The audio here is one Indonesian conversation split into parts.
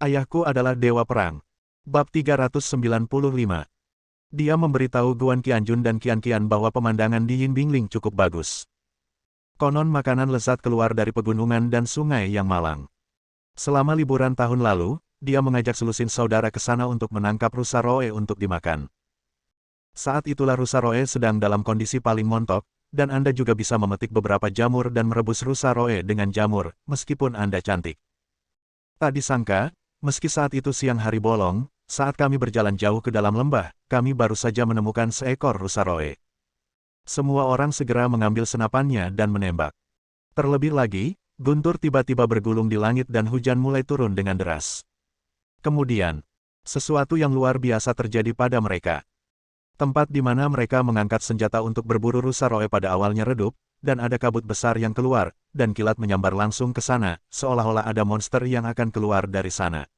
Ayahku adalah dewa perang. Bab 395. Dia memberitahu Guan Qianjun dan Qian Qian bahwa pemandangan di Yinbingling cukup bagus. Konon makanan lezat keluar dari pegunungan dan sungai yang malang. Selama liburan tahun lalu, dia mengajak selusin saudara ke sana untuk menangkap rusa roe untuk dimakan. Saat itulah rusa roe sedang dalam kondisi paling montok, dan Anda juga bisa memetik beberapa jamur dan merebus rusa roe dengan jamur, meskipun Anda cantik. Tak disangka, meski saat itu siang hari bolong, saat kami berjalan jauh ke dalam lembah, kami baru saja menemukan seekor rusa roe. Semua orang segera mengambil senapannya dan menembak. Terlebih lagi, guntur tiba-tiba bergulung di langit dan hujan mulai turun dengan deras. Kemudian, sesuatu yang luar biasa terjadi pada mereka. Tempat di mana mereka mengangkat senjata untuk berburu rusa roe pada awalnya redup, dan ada kabut besar yang keluar, dan kilat menyambar langsung ke sana, seolah-olah ada monster yang akan keluar dari sana.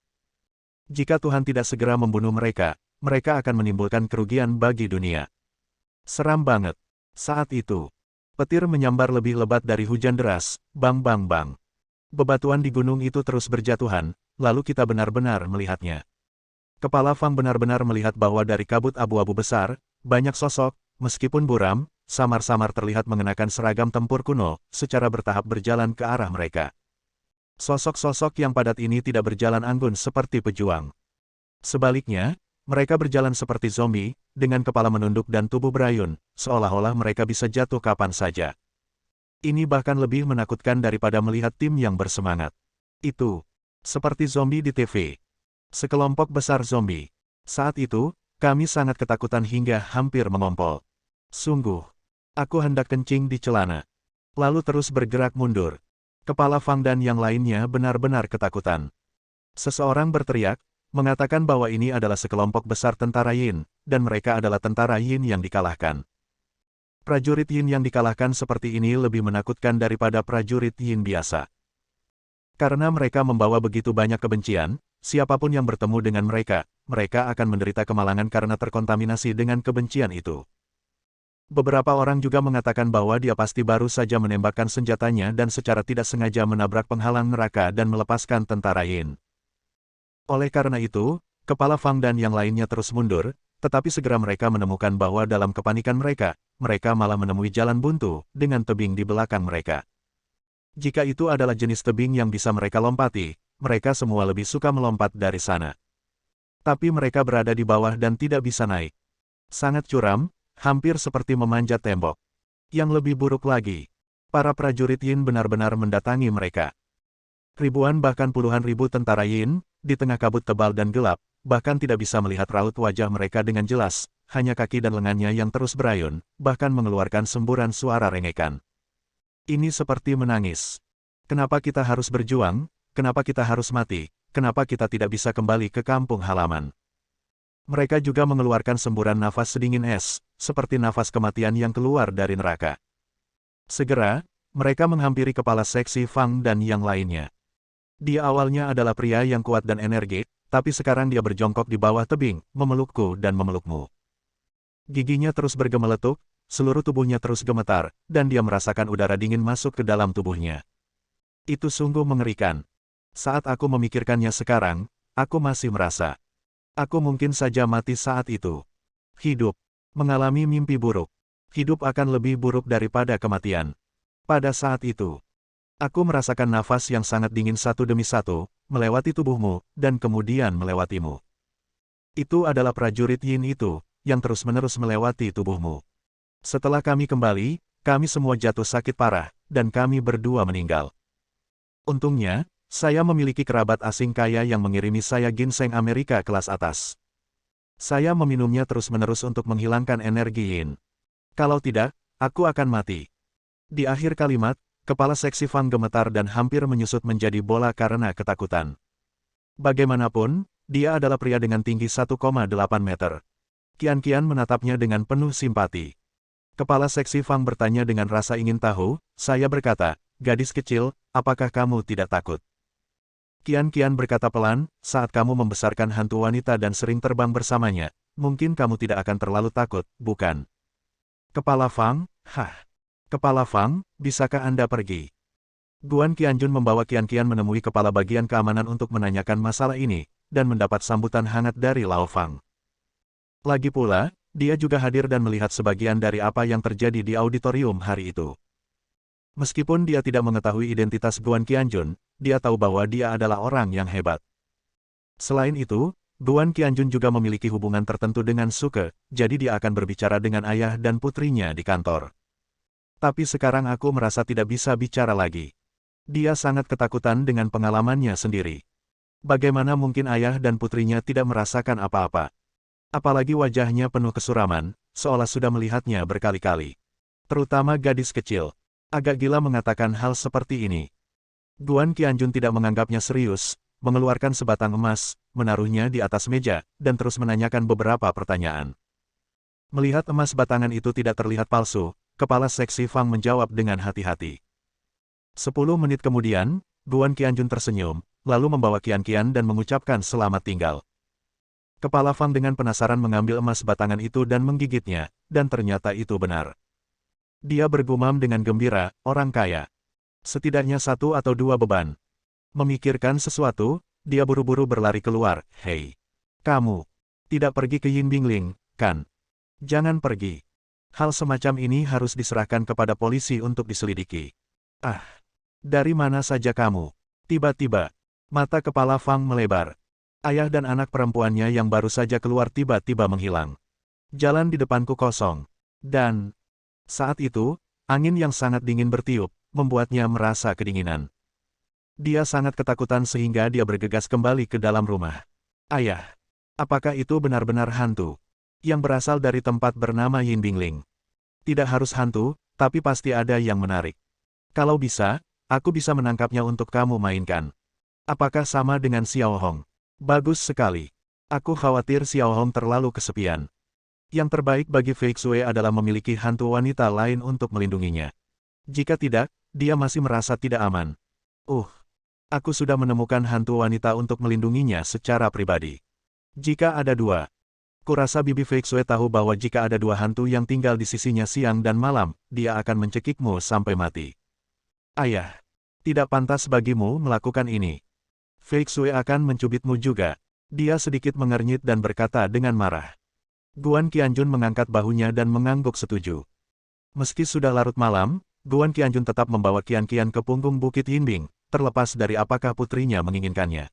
Jika Tuhan tidak segera membunuh mereka, mereka akan menimbulkan kerugian bagi dunia. Seram banget. Saat itu, petir menyambar lebih lebat dari hujan deras, bang bang bang. Bebatuan di gunung itu terus berjatuhan, lalu kita benar-benar melihatnya. Kepala Fang benar-benar melihat bahwa dari kabut abu-abu besar, banyak sosok, meskipun buram, samar-samar terlihat mengenakan seragam tempur kuno, secara bertahap berjalan ke arah mereka. Sosok-sosok yang padat ini tidak berjalan anggun seperti pejuang. Sebaliknya, mereka berjalan seperti zombie, dengan kepala menunduk dan tubuh berayun, seolah-olah mereka bisa jatuh kapan saja. Ini bahkan lebih menakutkan daripada melihat tim yang bersemangat. Itu seperti zombie di TV. Sekelompok besar zombie. Saat itu, kami sangat ketakutan hingga hampir mengompol. Sungguh, aku hendak kencing di celana. Lalu terus bergerak mundur. Kepala Fang dan yang lainnya benar-benar ketakutan. Seseorang berteriak, mengatakan bahwa ini adalah sekelompok besar tentara Yin, dan mereka adalah tentara Yin yang dikalahkan. Prajurit Yin yang dikalahkan seperti ini lebih menakutkan daripada prajurit Yin biasa. Karena mereka membawa begitu banyak kebencian, siapapun yang bertemu dengan mereka, mereka akan menderita kemalangan karena terkontaminasi dengan kebencian itu. Beberapa orang juga mengatakan bahwa dia pasti baru saja menembakkan senjatanya dan secara tidak sengaja menabrak penghalang neraka dan melepaskan tentara Yin. Oleh karena itu, kepala Fang dan yang lainnya terus mundur, tetapi segera mereka menemukan bahwa dalam kepanikan mereka, mereka malah menemui jalan buntu, dengan tebing di belakang mereka. Jika itu adalah jenis tebing yang bisa mereka lompati, mereka semua lebih suka melompat dari sana. Tapi mereka berada di bawah dan tidak bisa naik. Sangat curam, hampir seperti memanjat tembok. Yang lebih buruk lagi, para prajurit Yin benar-benar mendatangi mereka. Ribuan bahkan puluhan ribu tentara Yin, di tengah kabut tebal dan gelap, bahkan tidak bisa melihat raut wajah mereka dengan jelas, hanya kaki dan lengannya yang terus berayun, bahkan mengeluarkan semburan suara rengekan. Ini seperti menangis. Kenapa kita harus berjuang? Kenapa kita harus mati? Kenapa kita tidak bisa kembali ke kampung halaman? Mereka juga mengeluarkan semburan nafas sedingin es, seperti nafas kematian yang keluar dari neraka. Segera, mereka menghampiri kepala seksi Fang dan yang lainnya. Dia awalnya adalah pria yang kuat dan energik, tapi sekarang dia berjongkok di bawah tebing, memelukku dan memelukmu. Giginya terus bergemeletuk, seluruh tubuhnya terus gemetar, dan dia merasakan udara dingin masuk ke dalam tubuhnya. Itu sungguh mengerikan. Saat aku memikirkannya sekarang, aku masih merasa. Aku mungkin saja mati saat itu. Hidup. Mengalami mimpi buruk. Hidup akan lebih buruk daripada kematian. Pada saat itu, aku merasakan nafas yang sangat dingin satu demi satu, melewati tubuhmu, dan kemudian melewatimu. Itu adalah prajurit Yin itu, yang terus-menerus melewati tubuhmu. Setelah kami kembali, kami semua jatuh sakit parah, dan kami berdua meninggal. Untungnya, saya memiliki kerabat asing kaya yang mengirimi saya ginseng Amerika kelas atas. Saya meminumnya terus-menerus untuk menghilangkan energi Yin. Kalau tidak, aku akan mati. Di akhir kalimat, kepala seksi Fang gemetar dan hampir menyusut menjadi bola karena ketakutan. Bagaimanapun, dia adalah pria dengan tinggi 1,8 meter. Qian Qian menatapnya dengan penuh simpati. Kepala seksi Fang bertanya dengan rasa ingin tahu, saya berkata, gadis kecil, apakah kamu tidak takut? Qian Qian berkata pelan, saat kamu membesarkan hantu wanita dan sering terbang bersamanya, mungkin kamu tidak akan terlalu takut, bukan? Kepala Fang, Kepala Fang, bisakah Anda pergi? Guan Qianjun membawa Qian menemui kepala bagian keamanan untuk menanyakan masalah ini, dan mendapat sambutan hangat dari Lao Fang. Lagi pula, dia juga hadir dan melihat sebagian dari apa yang terjadi di auditorium hari itu. Meskipun dia tidak mengetahui identitas Guan Qianjun, dia tahu bahwa dia adalah orang yang hebat. Selain itu, Guan Qianjun juga memiliki hubungan tertentu dengan Suke, jadi dia akan berbicara dengan ayah dan putrinya di kantor. Tapi sekarang aku merasa tidak bisa bicara lagi. Dia sangat ketakutan dengan pengalamannya sendiri. Bagaimana mungkin ayah dan putrinya tidak merasakan apa-apa? Apalagi wajahnya penuh kesuraman, seolah sudah melihatnya berkali-kali. Terutama gadis kecil. Agak gila mengatakan hal seperti ini. Guan Qianjun tidak menganggapnya serius, mengeluarkan sebatang emas, menaruhnya di atas meja, dan terus menanyakan beberapa pertanyaan. Melihat emas batangan itu tidak terlihat palsu, kepala seksi Fang menjawab dengan hati-hati. 10 menit kemudian, Guan Qianjun tersenyum, lalu membawa Qian dan mengucapkan selamat tinggal. Kepala Fang dengan penasaran mengambil emas batangan itu dan menggigitnya, dan ternyata itu benar. Dia bergumam dengan gembira, orang kaya. Setidaknya 1 atau 2 beban. Memikirkan sesuatu, dia buru-buru berlari keluar. Hei, kamu tidak pergi ke Yinbingling, kan? Jangan pergi. Hal semacam ini harus diserahkan kepada polisi untuk diselidiki. Ah, dari mana saja kamu? Tiba-tiba, mata kepala Fang melebar. Ayah dan anak perempuannya yang baru saja keluar tiba-tiba menghilang. Jalan di depanku kosong. Dan saat itu, angin yang sangat dingin bertiup, membuatnya merasa kedinginan. Dia sangat ketakutan sehingga dia bergegas kembali ke dalam rumah. Ayah, apakah itu benar-benar hantu? Yang berasal dari tempat bernama Yinbingling. Tidak harus hantu, tapi pasti ada yang menarik. Kalau bisa, aku bisa menangkapnya untuk kamu mainkan. Apakah sama dengan Xiao Hong? Bagus sekali. Aku khawatir Xiao Hong terlalu kesepian. Yang terbaik bagi Fei Xue adalah memiliki hantu wanita lain untuk melindunginya. Jika tidak, dia masih merasa tidak aman. Aku sudah menemukan hantu wanita untuk melindunginya secara pribadi. Jika ada 2. Kurasa Bibi Fei Xue tahu bahwa jika ada 2 hantu yang tinggal di sisinya siang dan malam, dia akan mencekikmu sampai mati. Ayah, tidak pantas bagimu melakukan ini. Fei Xue akan mencubitmu juga. Dia sedikit mengernyit dan berkata dengan marah. Guan Qianjun mengangkat bahunya dan mengangguk setuju. Meski sudah larut malam, Guan Qianjun tetap membawa Qian ke punggung Bukit Yinbing, terlepas dari apakah putrinya menginginkannya.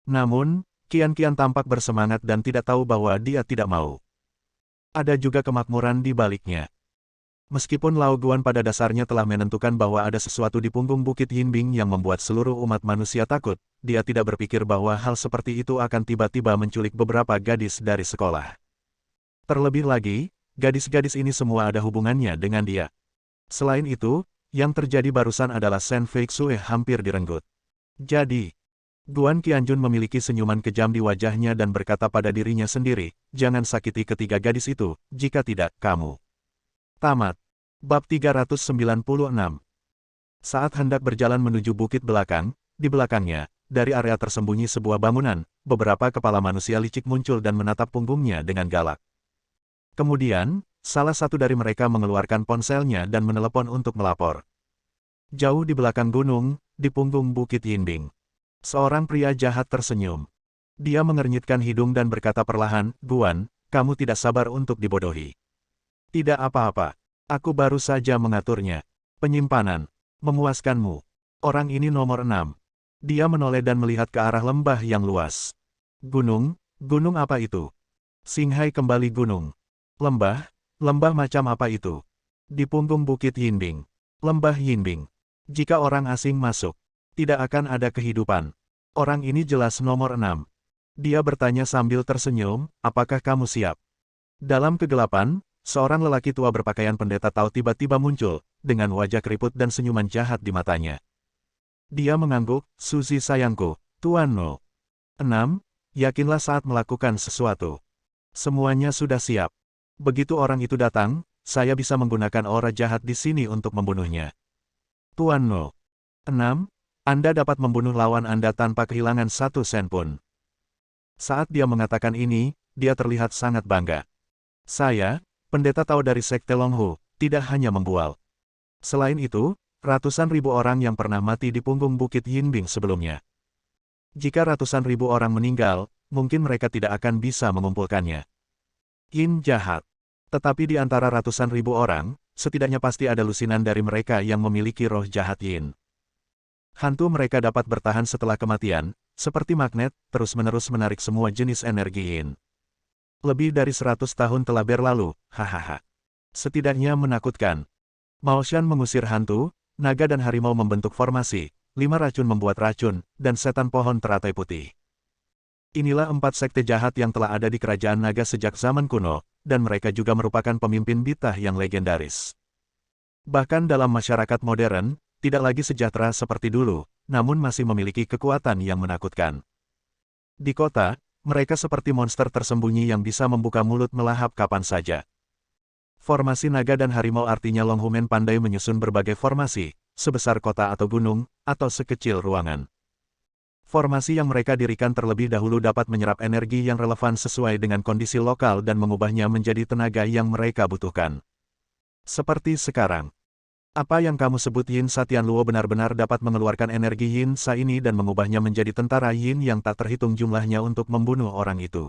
Namun, Qian tampak bersemangat dan tidak tahu bahwa dia tidak mau. Ada juga kemakmuran di baliknya. Meskipun Lao Guan pada dasarnya telah menentukan bahwa ada sesuatu di punggung Bukit Yinbing yang membuat seluruh umat manusia takut, dia tidak berpikir bahwa hal seperti itu akan tiba-tiba menculik beberapa gadis dari sekolah. Terlebih lagi, gadis-gadis ini semua ada hubungannya dengan dia. Selain itu, yang terjadi barusan adalah Shen Fei Xue hampir direnggut. Jadi, Guan Qianjun memiliki senyuman kejam di wajahnya dan berkata pada dirinya sendiri, jangan sakiti ketiga gadis itu, jika tidak, kamu. Tamat. Bab 396. Saat hendak berjalan menuju bukit belakang, di belakangnya, dari area tersembunyi sebuah bangunan, beberapa kepala manusia licik muncul dan menatap punggungnya dengan galak. Kemudian, salah satu dari mereka mengeluarkan ponselnya dan menelepon untuk melapor. Jauh di belakang gunung, di punggung Bukit Yinbing. Seorang pria jahat tersenyum. Dia mengernyitkan hidung dan berkata perlahan, Guan, kamu tidak sabar untuk dibodohi. Tidak apa-apa. Aku baru saja mengaturnya. Penyimpanan. Memuaskanmu. Orang ini nomor 6. Dia menoleh dan melihat ke arah lembah yang luas. Gunung? Gunung apa itu? Singhai kembali gunung. Lembah? Lembah macam apa itu? Di punggung Bukit Yinbing. Lembah Yinbing. Jika orang asing masuk, tidak akan ada kehidupan. Orang ini jelas nomor 6. Dia bertanya sambil tersenyum, apakah kamu siap? Dalam kegelapan, seorang lelaki tua berpakaian pendeta Tao tiba-tiba muncul, dengan wajah keriput dan senyuman jahat di matanya. Dia mengangguk, Suzy sayangku, Tuan No. 6. Yakinlah saat melakukan sesuatu. Semuanya sudah siap. Begitu orang itu datang, saya bisa menggunakan aura jahat di sini untuk membunuhnya. Tuan No. 6. Anda dapat membunuh lawan Anda tanpa kehilangan 1 sen pun. Saat dia mengatakan ini, dia terlihat sangat bangga. Saya, pendeta Tao dari Sekte Longhu, tidak hanya membual. Selain itu, Ratusan ribu orang yang pernah mati di punggung Bukit Yinbing sebelumnya. Jika ratusan ribu orang meninggal, mungkin mereka tidak akan bisa mengumpulkannya. Yin jahat. Tetapi di antara ratusan ribu orang, setidaknya pasti ada lusinan dari mereka yang memiliki roh jahat Yin. Hantu mereka dapat bertahan setelah kematian, seperti magnet, terus-menerus menarik semua jenis energi Yin. Lebih dari 100 tahun telah berlalu, hahaha. Setidaknya menakutkan. Mao Shan mengusir hantu, naga dan harimau membentuk formasi, 5 racun membuat racun, dan setan pohon teratai putih. Inilah 4 sekte jahat yang telah ada di kerajaan naga sejak zaman kuno, dan mereka juga merupakan pemimpin bitah yang legendaris. Bahkan dalam masyarakat modern, tidak lagi sejahtera seperti dulu, namun masih memiliki kekuatan yang menakutkan. Di kota, mereka seperti monster tersembunyi yang bisa membuka mulut melahap kapan saja. Formasi naga dan harimau artinya Longhumen pandai menyusun berbagai formasi, sebesar kota atau gunung, atau sekecil ruangan. Formasi yang mereka dirikan terlebih dahulu dapat menyerap energi yang relevan sesuai dengan kondisi lokal dan mengubahnya menjadi tenaga yang mereka butuhkan. Seperti sekarang. Apa yang kamu sebut Yin Sa Tianluo benar-benar dapat mengeluarkan energi Yin Sa ini dan mengubahnya menjadi tentara Yin yang tak terhitung jumlahnya untuk membunuh orang itu.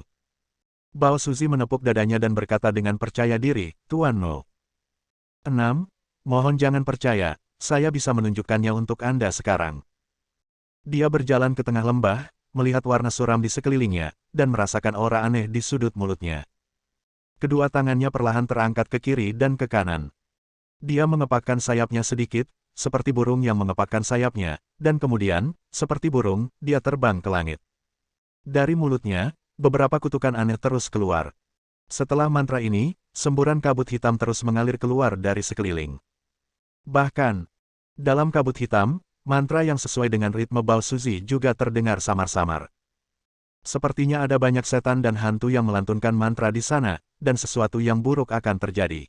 Bao Suzy menepuk dadanya dan berkata dengan percaya diri, Tuan No. 6. Mohon jangan percaya, saya bisa menunjukkannya untuk Anda sekarang. Dia berjalan ke tengah lembah, melihat warna suram di sekelilingnya, dan merasakan aura aneh di sudut mulutnya. Kedua tangannya perlahan terangkat ke kiri dan ke kanan. Dia mengepakkan sayapnya sedikit, seperti burung yang mengepakkan sayapnya, dan kemudian, seperti burung, dia terbang ke langit. Dari mulutnya, beberapa kutukan aneh terus keluar. Setelah mantra ini, semburan kabut hitam terus mengalir keluar dari sekeliling. Bahkan, dalam kabut hitam, mantra yang sesuai dengan ritme Bao Suzy juga terdengar samar-samar. Sepertinya ada banyak setan dan hantu yang melantunkan mantra di sana, dan sesuatu yang buruk akan terjadi.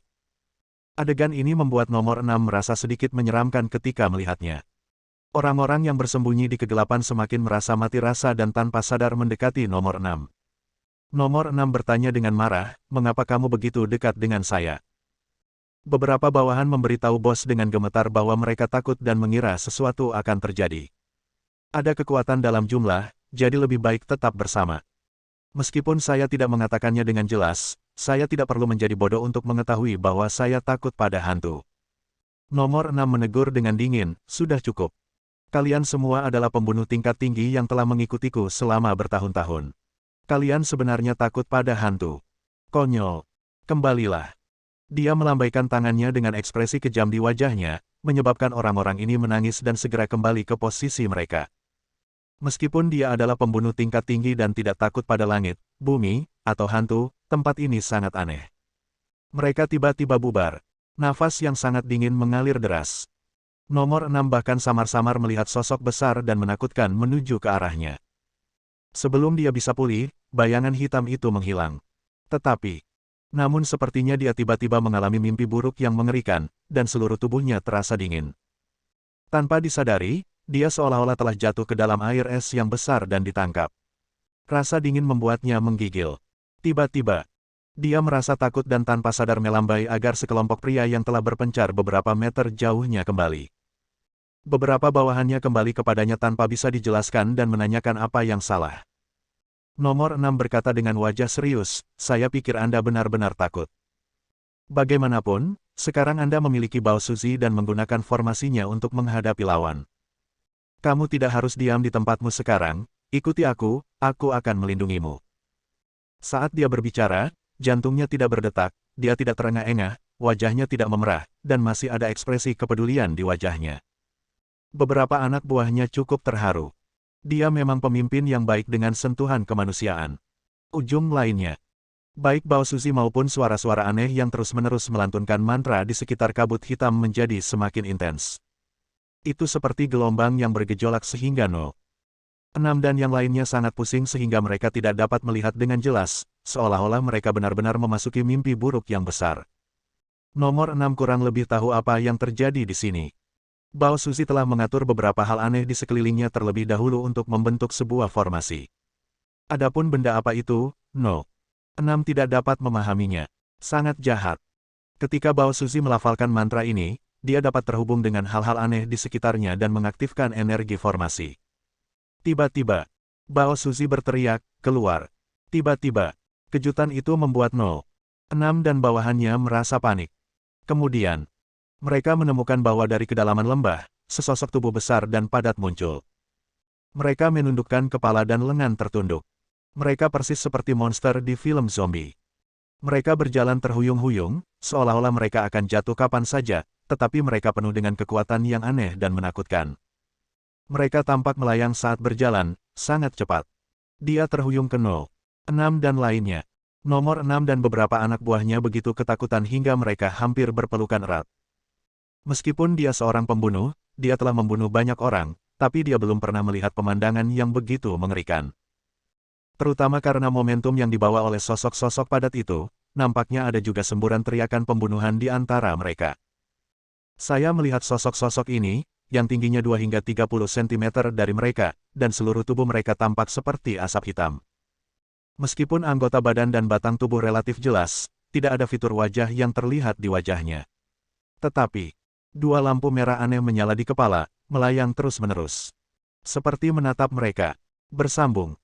Adegan ini membuat nomor 6 merasa sedikit menyeramkan ketika melihatnya. Orang-orang yang bersembunyi di kegelapan semakin merasa mati rasa dan tanpa sadar mendekati nomor 6. Nomor 6 bertanya dengan marah, mengapa kamu begitu dekat dengan saya? Beberapa bawahan memberitahu bos dengan gemetar bahwa mereka takut dan mengira sesuatu akan terjadi. Ada kekuatan dalam jumlah, jadi lebih baik tetap bersama. Meskipun saya tidak mengatakannya dengan jelas, saya tidak perlu menjadi bodoh untuk mengetahui bahwa saya takut pada hantu. Nomor 6 menegur dengan dingin, sudah cukup. Kalian semua adalah pembunuh tingkat tinggi yang telah mengikutiku selama bertahun-tahun. Kalian sebenarnya takut pada hantu. Konyol. Kembalilah. Dia melambaikan tangannya dengan ekspresi kejam di wajahnya, menyebabkan orang-orang ini menangis dan segera kembali ke posisi mereka. Meskipun dia adalah pembunuh tingkat tinggi dan tidak takut pada langit, bumi, atau hantu, tempat ini sangat aneh. Mereka tiba-tiba bubar. Nafas yang sangat dingin mengalir deras. Nomor 6 bahkan samar-samar melihat sosok besar dan menakutkan menuju ke arahnya. Sebelum dia bisa pulih, bayangan hitam itu menghilang. Namun sepertinya dia tiba-tiba mengalami mimpi buruk yang mengerikan, dan seluruh tubuhnya terasa dingin. Tanpa disadari, dia seolah-olah telah jatuh ke dalam air es yang besar dan ditangkap. Rasa dingin membuatnya menggigil. Tiba-tiba, dia merasa takut dan tanpa sadar melambai agar sekelompok pria yang telah berpencar beberapa meter jauhnya kembali. Beberapa bawahannya kembali kepadanya tanpa bisa dijelaskan dan menanyakan apa yang salah. Nomor 6 berkata dengan wajah serius, saya pikir Anda benar-benar takut. Bagaimanapun, sekarang Anda memiliki Bao Suzy dan menggunakan formasinya untuk menghadapi lawan. Kamu tidak harus diam di tempatmu sekarang, ikuti aku akan melindungimu. Saat dia berbicara, jantungnya tidak berdetak, dia tidak terengah-engah, wajahnya tidak memerah, dan masih ada ekspresi kepedulian di wajahnya. Beberapa anak buahnya cukup terharu. Dia memang pemimpin yang baik dengan sentuhan kemanusiaan. Ujung lainnya. Baik Bao Suzy maupun suara-suara aneh yang terus-menerus melantunkan mantra di sekitar kabut hitam menjadi semakin intens. Itu seperti gelombang yang bergejolak sehingga 6 dan yang lainnya sangat pusing sehingga mereka tidak dapat melihat dengan jelas, seolah-olah mereka benar-benar memasuki mimpi buruk yang besar. Nomor 6 kurang lebih tahu apa yang terjadi di sini. Bao Suzy telah mengatur beberapa hal aneh di sekelilingnya terlebih dahulu untuk membentuk sebuah formasi. Adapun benda apa itu, 6 tidak dapat memahaminya. Sangat jahat. Ketika Bao Suzy melafalkan mantra ini, dia dapat terhubung dengan hal-hal aneh di sekitarnya dan mengaktifkan energi formasi. Tiba-tiba, Bao Suzy berteriak, keluar. Tiba-tiba, kejutan itu membuat 06 dan bawahannya merasa panik. Kemudian, mereka menemukan bahwa dari kedalaman lembah, sesosok tubuh besar dan padat muncul. Mereka menundukkan kepala dan lengan tertunduk. Mereka persis seperti monster di film zombie. Mereka berjalan terhuyung-huyung, seolah-olah mereka akan jatuh kapan saja, tetapi mereka penuh dengan kekuatan yang aneh dan menakutkan. Mereka tampak melayang saat berjalan, sangat cepat. Dia terhuyung ke 06 dan lainnya. Nomor 6 dan beberapa anak buahnya begitu ketakutan hingga mereka hampir berpelukan erat. Meskipun dia seorang pembunuh, dia telah membunuh banyak orang, tapi dia belum pernah melihat pemandangan yang begitu mengerikan. Terutama karena momentum yang dibawa oleh sosok-sosok padat itu, nampaknya ada juga semburan teriakan pembunuhan di antara mereka. Saya melihat sosok-sosok ini, yang tingginya 2 hingga 30 cm dari mereka, dan seluruh tubuh mereka tampak seperti asap hitam. Meskipun anggota badan dan batang tubuh relatif jelas, tidak ada fitur wajah yang terlihat di wajahnya. Tetapi, 2 lampu merah aneh menyala di kepala, melayang terus-menerus. Seperti menatap mereka. Bersambung.